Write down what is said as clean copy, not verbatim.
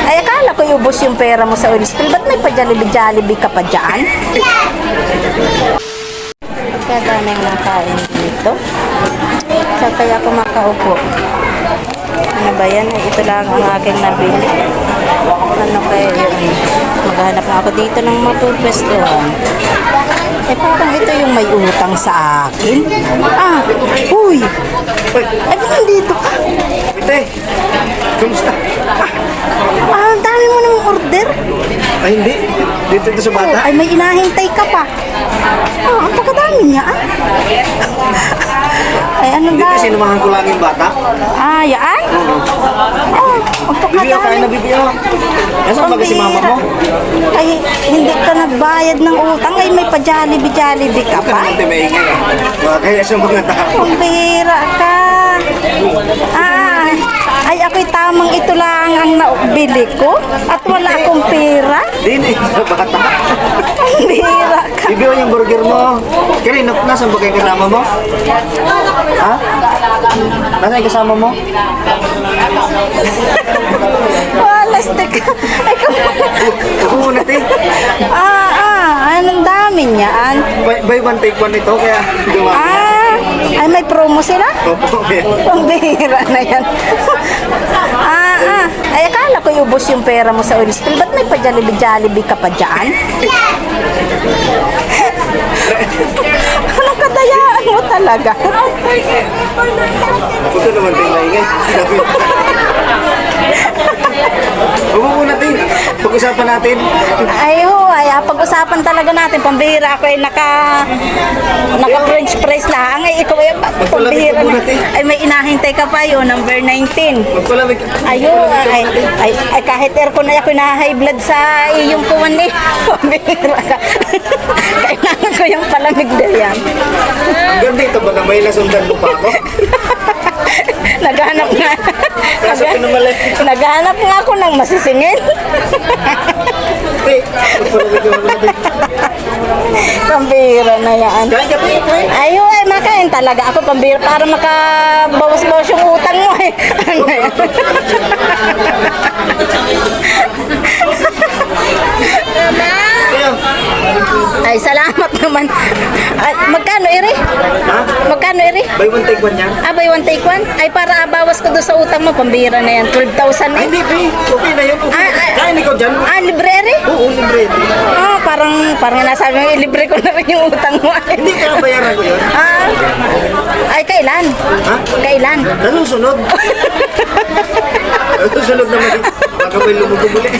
Ay, akala ko ubos yung pera mo sa oil spill. Ba't may pa-Jollibee ka pa dyan? Kaya daming nakain dito. Saan kaya ako makaupo? Ano ba yan? Ay, ito lang ang aking nabili. Ano kaya yun? Maghanap nga ako dito ng mapupwestuhan. Eh, parang ito yung may utang sa akin. Ah, huy! Ay, nandito ka. Ate, kumusta? Ah, ang dami mo namang order. Ay, hindi. Dito sa bata. Oh, ay, may inahintay ka pa. Ah, ang pagkadami niya, ah. Ay, ano Hindi ba? kasi namahan ko lang yung bata. Ah, yan? Oh, ang Bibigyan kayo na pagkadami. bibigyan. Nasaan ba kasi mama mo? Ay, hindi ka nagbayad ng utang. Ay, may pa-Jollibee ka Huwag ka pa. naman timaingay. Kaya sa mga tao. Pambira ka. Ah, ay, ako'y tamang ito lang ang naubili ko. At wala akong pera. Hindi sa bata. Pambira ka. Bibigyan yung burger mo. Kaya nasaan ba kayo kasama mo? Ha? Nasaan yung kasama mo? Walastik ka. Ay, Ako muna, te. anong dami niyan? Buy one take one ito, kaya dumami. Ay, may promo sila? Opo, kaya. Pambira na yan. Ay, akala ko ubos yung pera mo sa oil spill. Ba't may pa-Jollibee ka pa dyan? Anong kadayaan mo talaga? Huwag ka naman timaingay. Huwag mo muna, te. Pag-usapan natin. Pag-usapan talaga natin. Pambihira ako ay naka-French fries lang. Ay, ikaw ay pambihira na. Ay, may inahintay ka pa yun, number 19. Magpalamig. Ayun, ay kahit aircon na ako na-high blood sa iyong kuwan eh. Pambihira ka. Kailangan ko yung palamig na yan. Ang ganda ito ba na may nasundan mo pa ako? Naghanap nga. Kaso pinumali. Naghanap nga ako ng masisingil. Te, magpalamig ka muna, te. Pambira na yan. Kain ka, te. Kain. Ayun, ay makain talaga ako pambira para makabawas-bawas yung utang mo eh. Ano yan? Kaya, Ay, salamat naman. Ay, magkano iri? ha? Magkano iri? Buy one take one yan? Buy one take one? Ay, para abawas ko doon sa utang mo, pambira na yan. 12,000 Ay, eh. hindi, pre. Okay na yun. Okay. Kain ikaw dyan. Libre iri? Oo, libre. Parang nasabi mo, ilibre ko na rin yung utang mo. Hindi ka bayaran ko yun. Ay, kailan? Ha? Kailan? Nasusunod. Nasusunod naman. Baka may lumugog ulit.